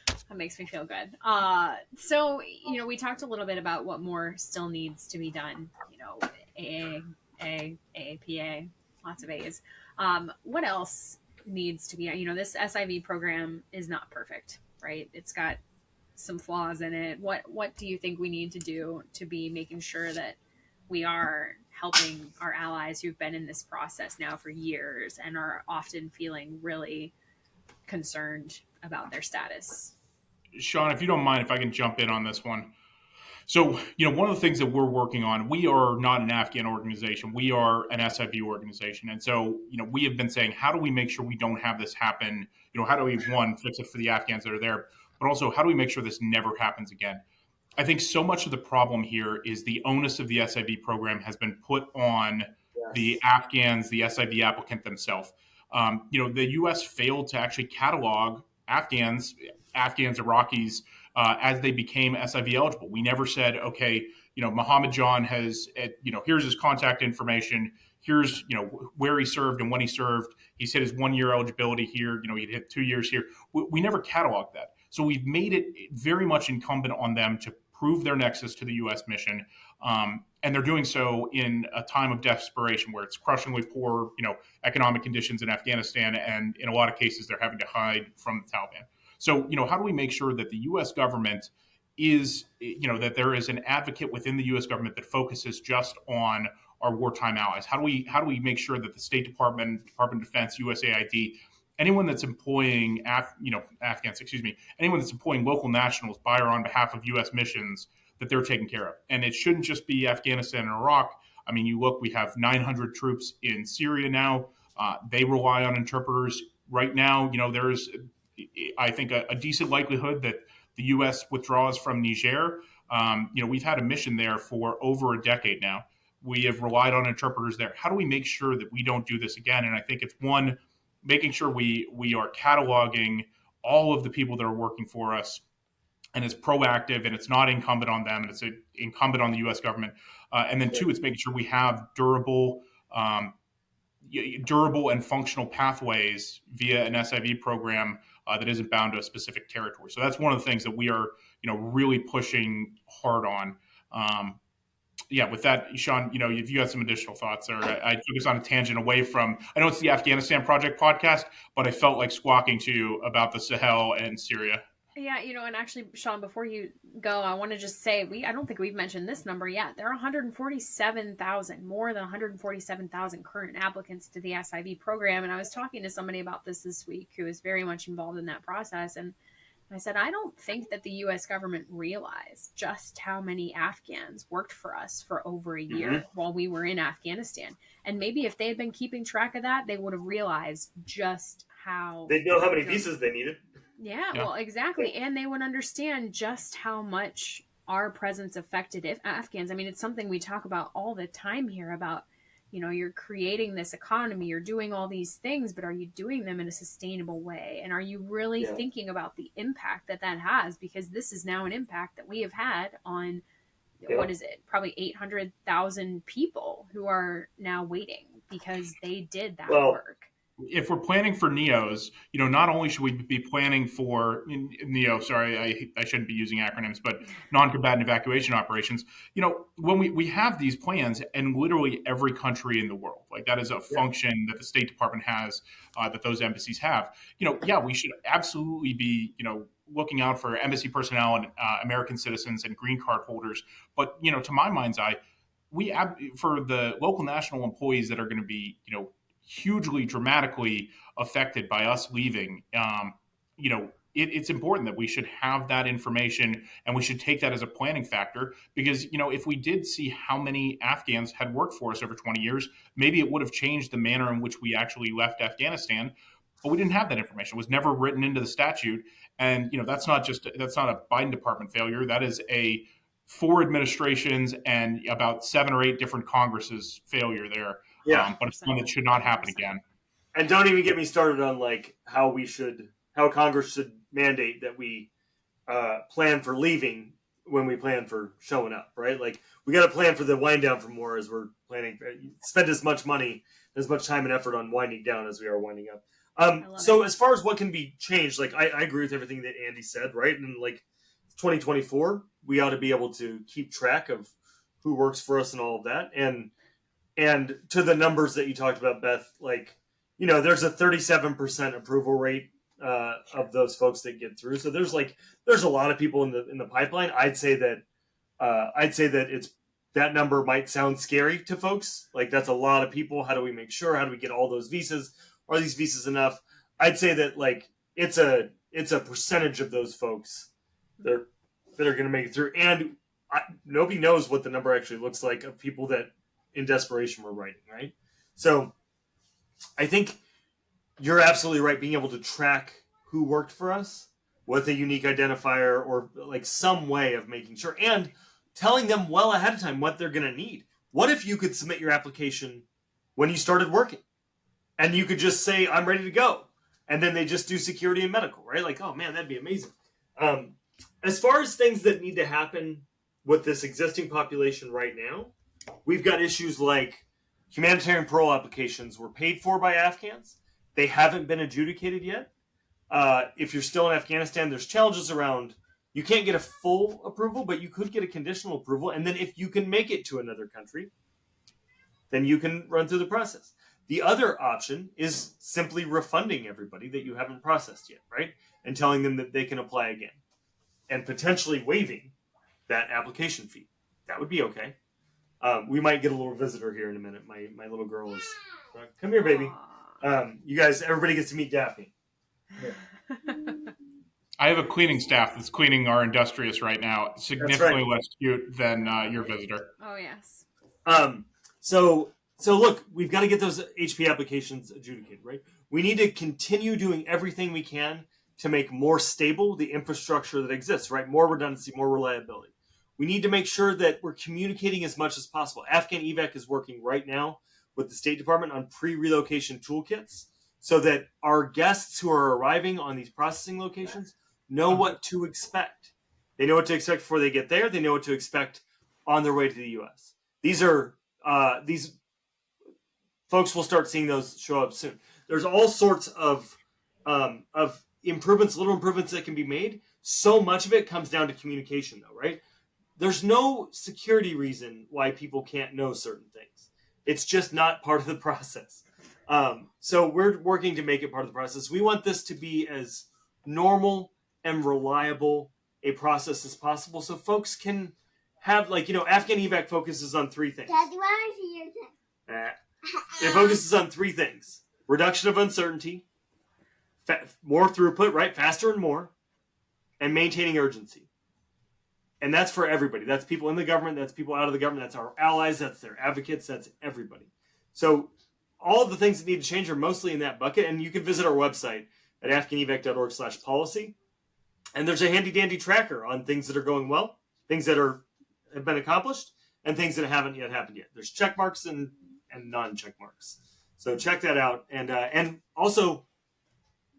That makes me feel good. So, we talked a little bit about what more still needs to be done. AAPA, lots of A's. What else needs to be, this SIV program is not perfect, right? It's got some flaws in it. What do you think we need to do to be making sure that we are helping our allies who've been in this process now for years and are often feeling really concerned about their status? Shawn, if you don't mind, if I can jump in on this one. So, one of the things that we're working on, we are not an Afghan organization. We are an SIV organization. And so, we have been saying, how do we make sure we don't have this happen? How do we, one, fix it for the Afghans that are there, but also how do we make sure this never happens again? I think so much of the problem here is the onus of the SIV program has been put on the Afghans, the SIV applicant themselves. The U.S. failed to actually catalog Afghans, Iraqis, as they became SIV eligible. We never said, okay, Mohammed John has, here's his contact information. Here's, where he served and when he served. He's hit his 1 year eligibility here. He hit 2 years here. We never cataloged that. So we've made it very much incumbent on them to prove their nexus to the U.S. mission. And they're doing so in a time of desperation where it's crushingly poor, economic conditions in Afghanistan. And in a lot of cases, they're having to hide from the Taliban. So, how do we make sure that the U.S. government is, that there is an advocate within the U.S. government that focuses just on our wartime allies? How do we make sure that the State Department, Department of Defense, USAID, anyone that's employing Afghans, anyone that's employing local nationals by or on behalf of U.S. missions, that they're taken care of? And it shouldn't just be Afghanistan and Iraq. I mean, you look, we have 900 troops in Syria now. They rely on interpreters right now. There's, I think, a decent likelihood that the U.S. withdraws from Niger. We've had a mission there for over a decade now. We have relied on interpreters there. How do we make sure that we don't do this again? And I think it's one, making sure we are cataloging all of the people that are working for us, and it's proactive and it's not incumbent on them, and it's incumbent on the U.S. government. And then two, it's making sure we have durable and functional pathways via an SIV program that isn't bound to a specific territory. So that's one of the things that we are, really pushing hard on. With that, Shawn, if you had some additional thoughts, or I took us on a tangent away from, I know it's the Afghanistan Project podcast, but I felt like squawking to you about the Sahel and Syria. Yeah, and actually, Shawn, before you go, I want to just say, I don't think we've mentioned this number yet. There are 147,000, more than 147,000 current applicants to the SIV program. And I was talking to somebody about this week who is very much involved in that process. And I said, I don't think that the U.S. government realized just how many Afghans worked for us for over a year while we were in Afghanistan. And maybe if they had been keeping track of that, they would have realized just how... They'd know how many visas they needed. Yeah, well, exactly. And they would understand just how much our presence affected Afghans. I mean, it's something we talk about all the time here about, you're creating this economy, you're doing all these things, but are you doing them in a sustainable way? And are you really thinking about the impact that has? Because this is now an impact that we have had on, what is it, probably 800,000 people who are now waiting because they did that work. If we're planning for NEOs, not only should we be planning for NEO, sorry, I shouldn't be using acronyms, but non-combatant evacuation operations, when we have these plans in literally every country in the world, like that is a function that the State Department has, that those embassies have, we should absolutely be, looking out for embassy personnel and American citizens and green card holders. But, to my mind's eye, for the local national employees that are going to be, hugely dramatically affected by us leaving, it's important that we should have that information, and we should take that as a planning factor, because if we did see how many Afghans had worked for us over 20 years, maybe it would have changed the manner in which we actually left Afghanistan. But we didn't have that information. It was never written into the statute, and that's not a Biden department failure. That is a 4 administrations and about 7 or 8 different Congresses failure there. But it's one that should not happen again. And don't even get me started on how Congress should mandate that we plan for leaving when we plan for showing up, right? Like, we got to plan for the wind down from war as we're planning. Spend as much money, as much time and effort on winding down as we are winding up. So as far as what can be changed, I agree with everything that Andy said, right? And 2024, we ought to be able to keep track of who works for us and all of that. And to the numbers that you talked about, Beth, there's a 37% approval rate of those folks that get through. So there's a lot of people in the pipeline. I'd say that it's that number might sound scary to folks. Like, that's a lot of people. How do we make sure? How do we get all those visas? Are these visas enough? I'd say that like it's a percentage of those folks that are going to make it through, and nobody knows what the number actually looks like of people that in desperation were writing, right? So I think you're absolutely right. Being able to track who worked for us with a unique identifier or like some way of making sure, and telling them well ahead of time what they're going to need. What if you could submit your application when you started working and you could just say, I'm ready to go. And then they just do security and medical, right? Like, oh man, that'd be amazing. As far as things that need to happen with this existing population right now, we've got issues like humanitarian parole applications were paid for by Afghans. They haven't been adjudicated yet. If you're still in Afghanistan, there's challenges around, you can't get a full approval, but you could get a conditional approval. And then if you can make it to another country, then you can run through the process. The other option is simply refunding everybody that you haven't processed yet, right? And telling them that they can apply again and potentially waiving that application fee. That would be okay. We might get a little visitor here in a minute. My little girl is, come here, baby. You guys, everybody gets to meet Daphne. I have a cleaning staff that's cleaning our industrious right now. Significantly less cute than your visitor. Oh, yes. So look, we've got to get those HP applications adjudicated, right? We need to continue doing everything we can to make more stable the infrastructure that exists, right? More redundancy, more reliability. We need to make sure that we're communicating as much as possible. Afghan EVAC is working right now with the State Department on pre-relocation toolkits so that our guests who are arriving on these processing locations know what to expect. They know what to expect before they get there. They know what to expect on their way to the U.S. These folks will start seeing those show up soon. There's all sorts of improvements, little improvements that can be made. So much of it comes down to communication, though, right? There's no security reason why people can't know certain things. It's just not part of the process. So we're working to make it part of the process. We want this to be as normal and reliable a process as possible so folks can have, Afghan EVAC focuses on three things. Dad, do you want to see your thing? It focuses on three things: reduction of uncertainty, more throughput, right? Faster and more, and maintaining urgency. And that's for everybody. That's people in the government. That's people out of the government. That's our allies. That's their advocates. That's everybody. So all of the things that need to change are mostly in that bucket. And you can visit our website at afghanevac.org/policy. And there's a handy dandy tracker on things that are going well, things that have been accomplished, and things that haven't yet happened yet. There's check marks and non-check marks. So check that out. And also,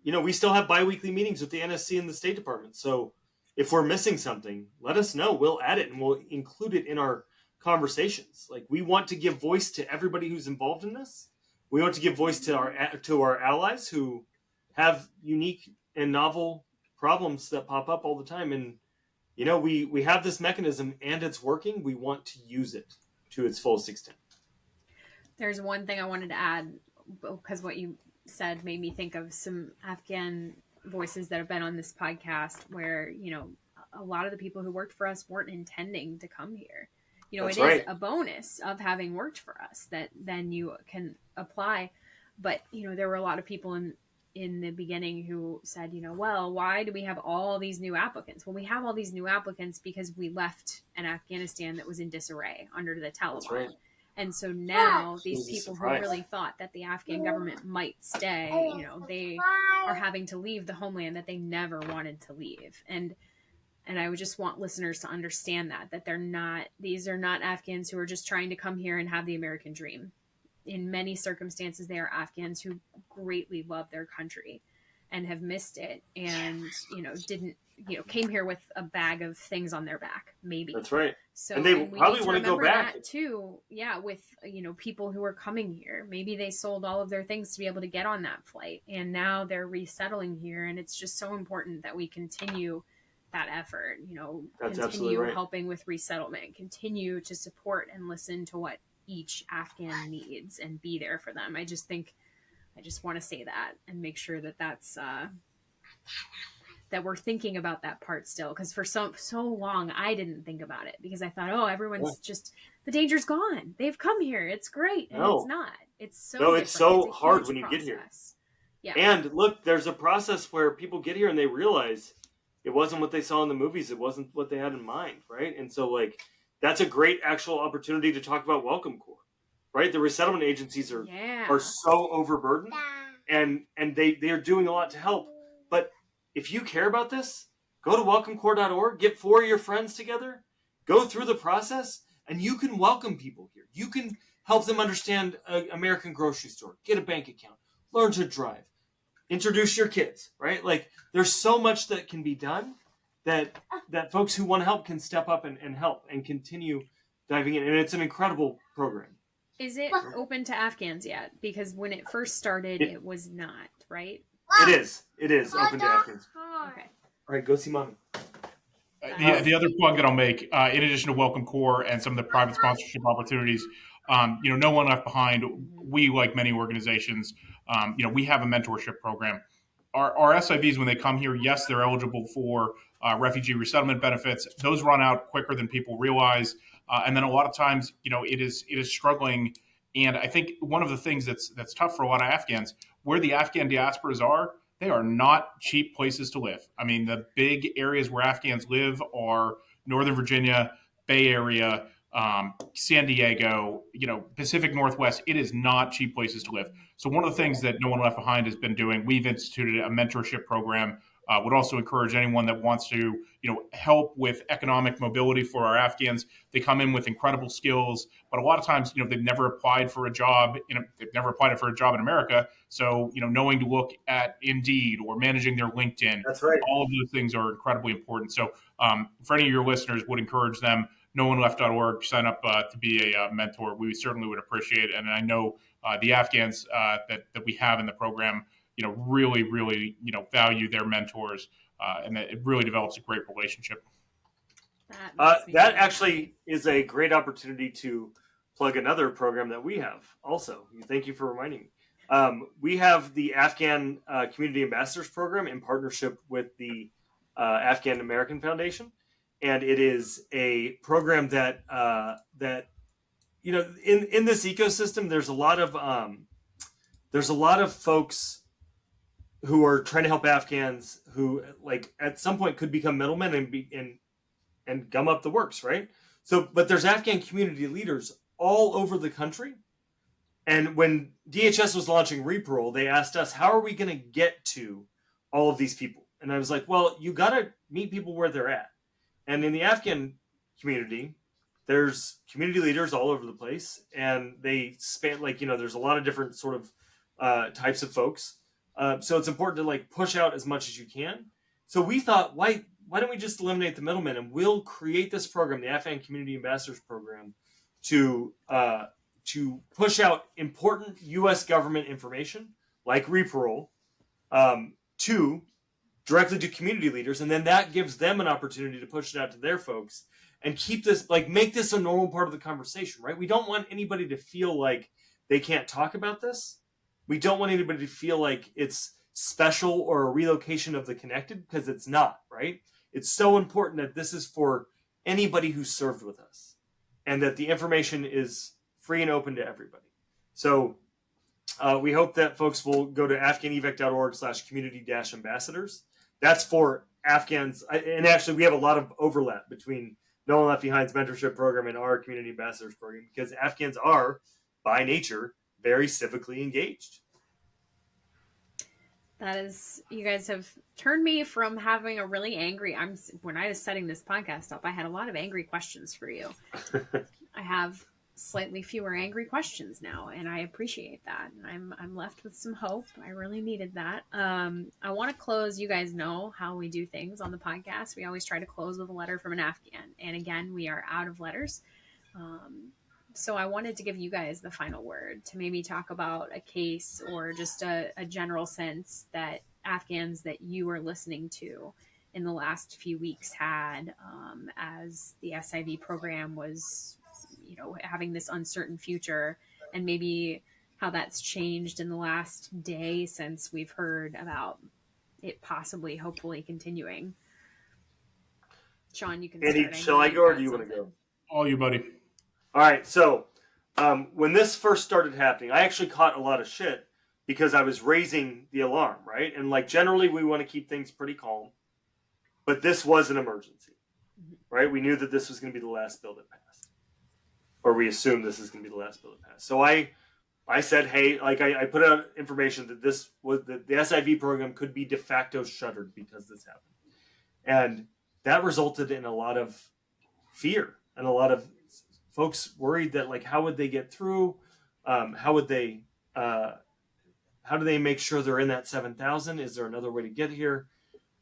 we still have biweekly meetings with the NSC and the State Department. So if we're missing something, let us know. We'll add it and we'll include it in our conversations. Like, we want to give voice to everybody who's involved in this. We want to give voice to our allies who have unique and novel problems that pop up all the time. And, we have this mechanism and it's working. We want to use it to its fullest extent. There's one thing I wanted to add, because what you said made me think of some Afghan voices that have been on this podcast where, a lot of the people who worked for us weren't intending to come here. That's it right. is a bonus of having worked for us that then you can apply. But, there were a lot of people in the beginning who said, well, why do we have all these new applicants? Well, we have all these new applicants because we left an Afghanistan that was in disarray under the Taliban. That's right. And so now these people who really thought that the Afghan government might stay, they are having to leave the homeland that they never wanted to leave. And I would just want listeners to understand that these are not Afghans who are just trying to come here and have the American dream. In many circumstances, they are Afghans who greatly love their country and have missed it and, came here with a bag of things on their back, maybe. That's right. So and they we probably need to want to go remember back that too. Yeah, with people who are coming here. Maybe they sold all of their things to be able to get on that flight, and now they're resettling here. And it's just so important that we continue that effort. That's continue right. helping with resettlement, continue to support and listen to what each Afghan needs, and be there for them. I just want to say that and make sure that that's that we're thinking about that part still. Because for so long, I didn't think about it because I thought, oh, everyone's just, the danger's gone. They've come here. It's great. And it's not. It's so it's so hard when you get here. Yeah. And look, there's a process where people get here and they realize it wasn't what they saw in the movies. It wasn't what they had in mind, right? And so, like, that's a great actual opportunity to talk about Welcome Corps, right? The resettlement agencies are so overburdened, and they are doing a lot to help. But if you care about this, go to welcomecorps.org, get 4 of your friends together, go through the process, and you can welcome people here. You can help them understand an American grocery store, get a bank account, learn to drive, introduce your kids, right? Like, there's so much that can be done that folks who want to help can step up and help and continue diving in. And it's an incredible program. Is it open to Afghans yet? Because when it first started, it was not, right? It is. It is open to Afghans. Okay. All right, go see Mommy. The other plug that I'll make, in addition to Welcome Corps and some of the private sponsorship opportunities, No One Left Behind, we, like many organizations, we have a mentorship program. Our SIVs, when they come here, yes, they're eligible for refugee resettlement benefits. Those run out quicker than people realize. And then a lot of times, it is struggling. And I think one of the things that's tough for a lot of Afghans, where the Afghan diasporas are, they are not cheap places to live. I mean, the big areas where Afghans live are Northern Virginia, Bay Area, San Diego, Pacific Northwest. It is not cheap places to live. So one of the things that No One Left Behind has been doing, we've instituted a mentorship program. Would also encourage anyone that wants to, help with economic mobility for our Afghans. They come in with incredible skills, but a lot of times, they've never applied for a job. They've never applied for a job in America. So, knowing to look at Indeed or managing their LinkedIn, that's right. All of those things are incredibly important. So, for any of your listeners, would encourage them. NoOneLeft.org, sign up to be a mentor. We certainly would appreciate it. And I know the Afghans that we have in the program, really, really, value their mentors, and that it really develops a great relationship. That actually is a great opportunity to plug another program that we have also. Thank you for reminding me. We have the Afghan Community Ambassadors Program in partnership with the Afghan American Foundation. And it is a program that in this ecosystem, there's a lot of folks who are trying to help Afghans who, like, at some point could become middlemen and gum up the works, right? So, but there's Afghan community leaders all over the country. And when DHS was launching Reparole, they asked us, how are we going to get to all of these people? And I was like, well, you got to meet people where they're at. And in the Afghan community, there's community leaders all over the place, and they span, there's a lot of different sort of types of folks. So it's important to, like, push out as much as you can. So we thought, why don't we just eliminate the middlemen, and we'll create this program, the Afghan Community Ambassadors Program, to push out important U.S. government information like Reparole directly to community leaders, and then that gives them an opportunity to push it out to their folks and keep this, make this a normal part of the conversation, right? We don't want anybody to feel like they can't talk about this. We don't want anybody to feel like it's special or a relocation of the connected, because it's not, right? It's so important that this is for anybody who served with us, and that the information is free and open to everybody. So we hope that folks will go to afghanevac.org/community-ambassadors. That's for Afghans. And actually, we have a lot of overlap between No One Left Behind's mentorship program and our community ambassadors program, because Afghans are, by nature, very civically engaged. That is, you guys have turned me from having a really angry, when I was setting this podcast up, I had a lot of angry questions for you. I have slightly fewer angry questions now, and I appreciate that. I'm left with some hope. I really needed that. I want to close. You guys know how we do things on the podcast. We always try to close with a letter from an Afghan, and again, we are out of letters. So I wanted to give you guys the final word to maybe talk about a case or just a general sense that Afghans that you are listening to in the last few weeks had as the SIV program was, having this uncertain future, and maybe how that's changed in the last day since we've heard about it possibly, hopefully continuing. Shawn, you can Andy, start. shall I go or do you want to go? All you, buddy. All right. So when this first started happening, I actually caught a lot of shit because I was raising the alarm, right? And like generally we want to keep things pretty calm, but this was an emergency, right? We knew that this was going to be the last bill that passed, or we assumed this is going to be the last bill that passed. So I said, hey, like I put out information that this was the SIV program could be de facto shuttered because this happened. And that resulted in a lot of fear and a lot of folks worried that like, how would they get through? How do they make sure they're in that 7,000? Is there another way to get here?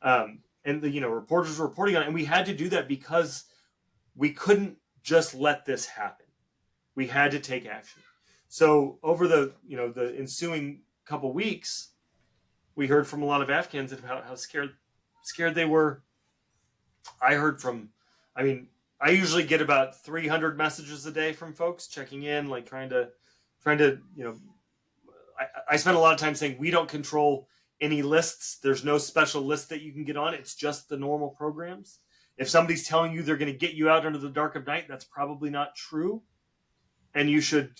And the reporters were reporting on it, and we had to do that because we couldn't just let this happen. We had to take action. So over the ensuing couple weeks, we heard from a lot of Afghans about how scared they were. I usually get about 300 messages a day from folks checking in, like trying to, I spend a lot of time saying we don't control any lists. There's no special list that you can get on. It's just the normal programs. If somebody's telling you they're going to get you out under the dark of night, that's probably not true. And you should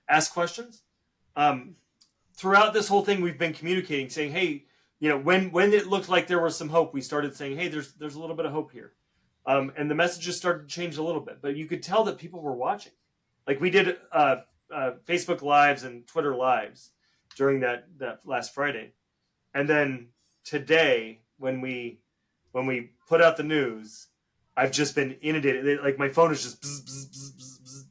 ask questions. Throughout this whole thing, we've been communicating, saying, hey, when it looked like there was some hope, we started saying, hey, there's a little bit of hope here. And the messages started to change a little bit, but you could tell that people were watching. Like we did Facebook Lives and Twitter Lives during that last Friday. And then today, when we put out the news, I've just been inundated. Like my phone is just bzz, bzz, bzz, bzz, bzz,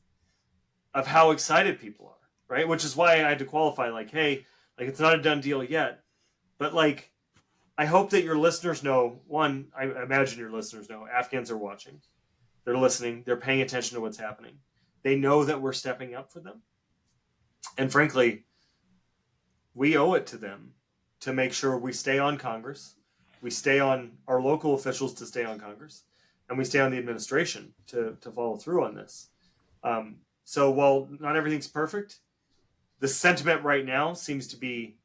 of how excited people are, right? Which is why I had to qualify, like, hey, like it's not a done deal yet. But like, I hope that your listeners know, one, I imagine your listeners know, Afghans are watching. They're listening. They're paying attention to what's happening. They know that we're stepping up for them. And frankly, we owe it to them to make sure we stay on Congress, we stay on our local officials to stay on Congress, and we stay on the administration to follow through on this. So while not everything's perfect, the sentiment right now seems to be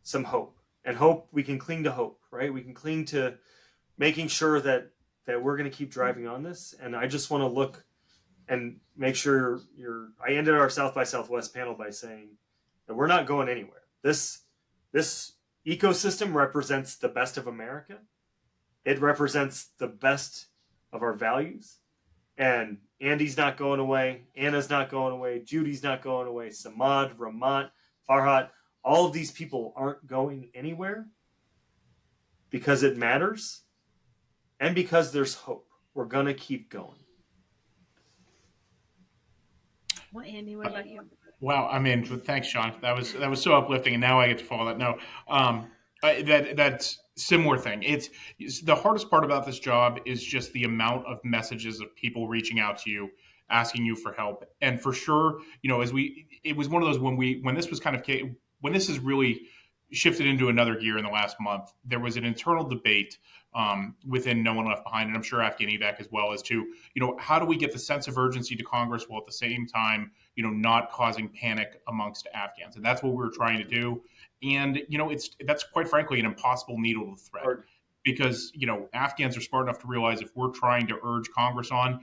some hope. And hope, we can cling to hope, right? We can cling to making sure that we're going to keep driving on this. And I just want to look and make sure I ended our South by Southwest panel by saying that we're not going anywhere. This ecosystem represents the best of America. It represents the best of our values. And Andy's not going away. Anna's not going away. Judy's not going away. Samad, Ramat, Farhat, all of these people aren't going anywhere because it matters and because there's hope. We're going to keep going. Well, Andy, what about you? Wow. I mean, thanks, Shawn. That was so uplifting. And now I get to follow that. No, that's similar thing. It's the hardest part about this job is just the amount of messages of people reaching out to you, asking you for help. And for sure, it was one of those when this has really shifted into another gear in the last month, there was an internal debate within No One Left Behind, and I'm sure Afghan Evac as well, as to, how do we get the sense of urgency to Congress while at the same time, not causing panic amongst Afghans. And that's what we were trying to do. And, that's quite frankly an impossible needle to thread because, Afghans are smart enough to realize if we're trying to urge Congress on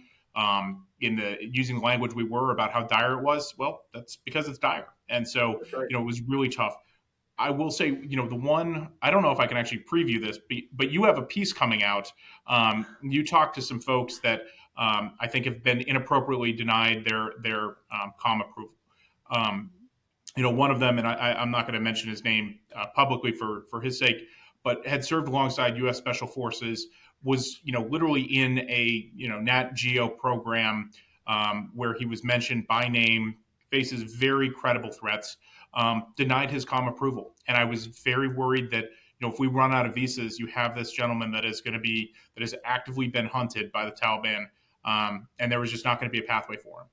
using the language we were about how dire it was, well, that's because it's dire. And so, it was really tough. I will say, the one, I don't know if I can actually preview this, but you have a piece coming out. You talked to some folks that I think have been inappropriately denied their COM approval. One of them, and I'm not going to mention his name publicly for his sake, but had served alongside U.S. Special Forces, was, literally in a, Nat Geo program where he was mentioned by name, faces very credible threats. Denied his COM approval. And I was very worried that, if we run out of visas, you have this gentleman that has actively been hunted by the Taliban, and there was just not going to be a pathway for him.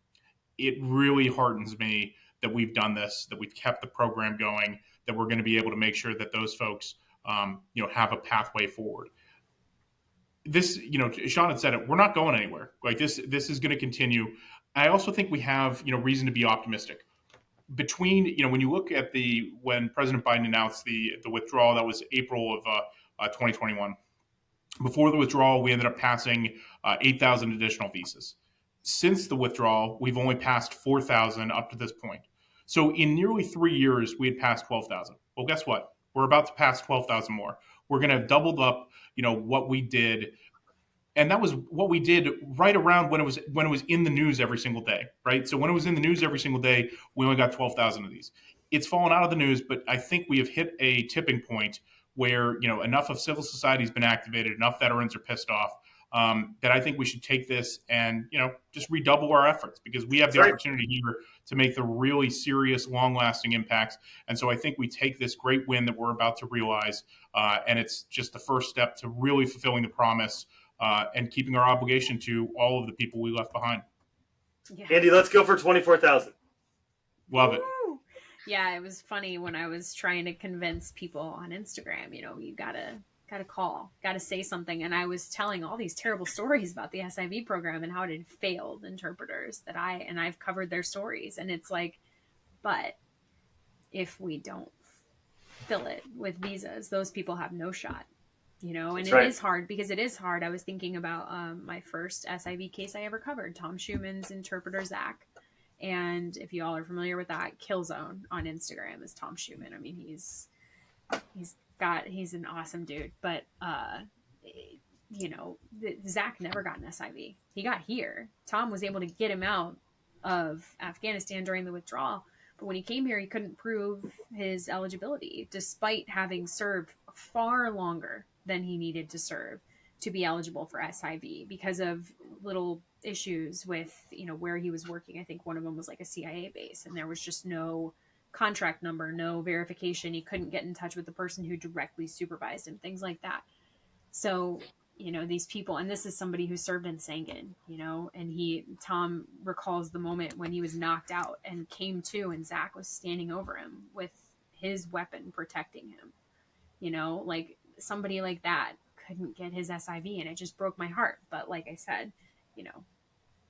It really heartens me that we've done this, that we've kept the program going, that we're going to be able to make sure that those folks, have a pathway forward. This, Shawn had said it, we're not going anywhere. Like this is going to continue. I also think we have, reason to be optimistic. between, when you look at when President Biden announced the withdrawal, that was April of 2021. Before the withdrawal, we ended up passing 8,000 additional visas. Since the withdrawal, we've only passed 4,000 up to this point. So in nearly 3 years, we had passed 12,000. Well, guess what? We're about to pass 12,000 more. We're going to have doubled up, what we did. And that was what we did right around when it was in the news every single day, right? So when it was in the news every single day, we only got 12,000 of these. It's fallen out of the news, but I think we have hit a tipping point where, enough of civil society has been activated, enough veterans are pissed off, that I think we should take this and, just redouble our efforts, because we have the opportunity here to make the really serious, long-lasting impacts. And so I think we take this great win that we're about to realize, and it's just the first step to really fulfilling the promise and keeping our obligation to all of the people we left behind. Yeah. Andy, let's go for 24,000. Love it. Yeah, it was funny when I was trying to convince people on Instagram, you gotta call, gotta say something. And I was telling all these terrible stories about the SIV program and how it had failed interpreters I've covered their stories. And it's like, but if we don't fill it with visas, those people have no shot. And That's it right. is hard, because it is hard. I was thinking about my first SIV case I ever covered, Tom Schuman's interpreter, Zach. And if you all are familiar with that, Killzone on Instagram is Tom Schuman. I mean, he's an awesome dude, but, Zach never got an SIV. He got here. Tom was able to get him out of Afghanistan during the withdrawal. But when he came here, he couldn't prove his eligibility, despite having served far longer than he needed to serve to be eligible for SIV, because of little issues with, where he was working. I think one of them was like a CIA base, and there was just no contract number, no verification. He couldn't get in touch with the person who directly supervised him, things like that. So, these people, and this is somebody who served in Sangin, and Tom recalls the moment when he was knocked out and came to, and Zach was standing over him with his weapon protecting him, like somebody like that couldn't get his SIV, and it just broke my heart. But like I said,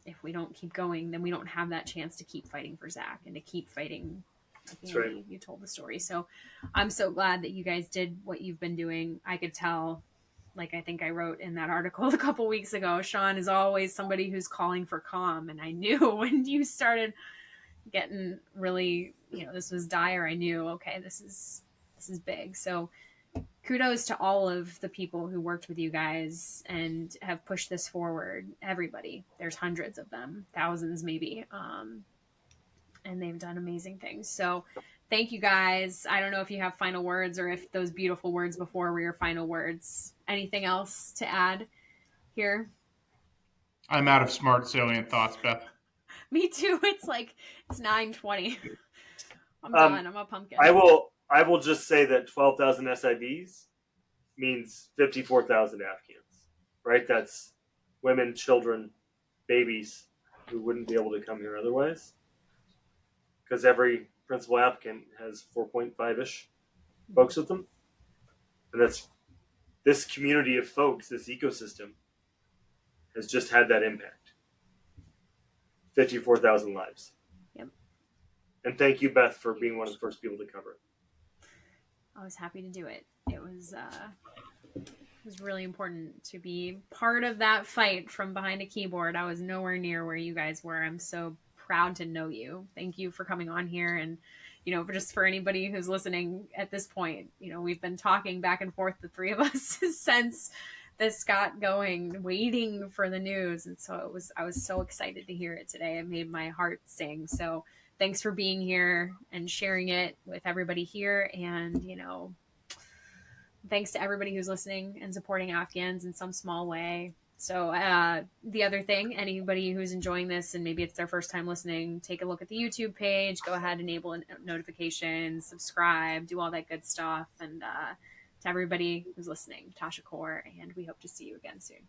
if we don't keep going, then we don't have that chance to keep fighting for Zach and to keep fighting. That's right. You told the story. So I'm so glad that you guys did what you've been doing. I could tell, like I think I wrote in that article a couple weeks ago, Shawn is always somebody who's calling for calm. And I knew when you started getting really, this was dire, I knew, okay, this is big. So kudos to all of the people who worked with you guys and have pushed this forward. Everybody, there's hundreds of them, thousands maybe. And they've done amazing things. So thank you guys. I don't know if you have final words, or if those beautiful words before were your final words. Anything else to add here? I'm out of smart, salient thoughts, Beth. Me too. It's 9:20. I'm done. I'm a pumpkin. I will just say that 12,000 SIVs means 54,000 Afghans, right? That's women, children, babies who wouldn't be able to come here otherwise. Because every principal applicant has 4.5-ish folks with them. And that's this community of folks, this ecosystem, has just had that impact. 54,000 lives. Yep. And thank you, Beth, for being one of the first people to cover it. I was happy to do it. It was really important to be part of that fight from behind a keyboard. I was nowhere near where you guys were. I'm so proud to know you. Thank you for coming on here. And, just for anybody who's listening at this point, we've been talking back and forth, the three of us, since this got going, waiting for the news. And so I was so excited to hear it today. It made my heart sing. So thanks for being here and sharing it with everybody here. And, thanks to everybody who's listening and supporting Afghans in some small way. So the other thing, anybody who's enjoying this and maybe it's their first time listening, take a look at the YouTube page, go ahead, enable notifications, subscribe, do all that good stuff. And to everybody who's listening, Tasha Kaur, and we hope to see you again soon.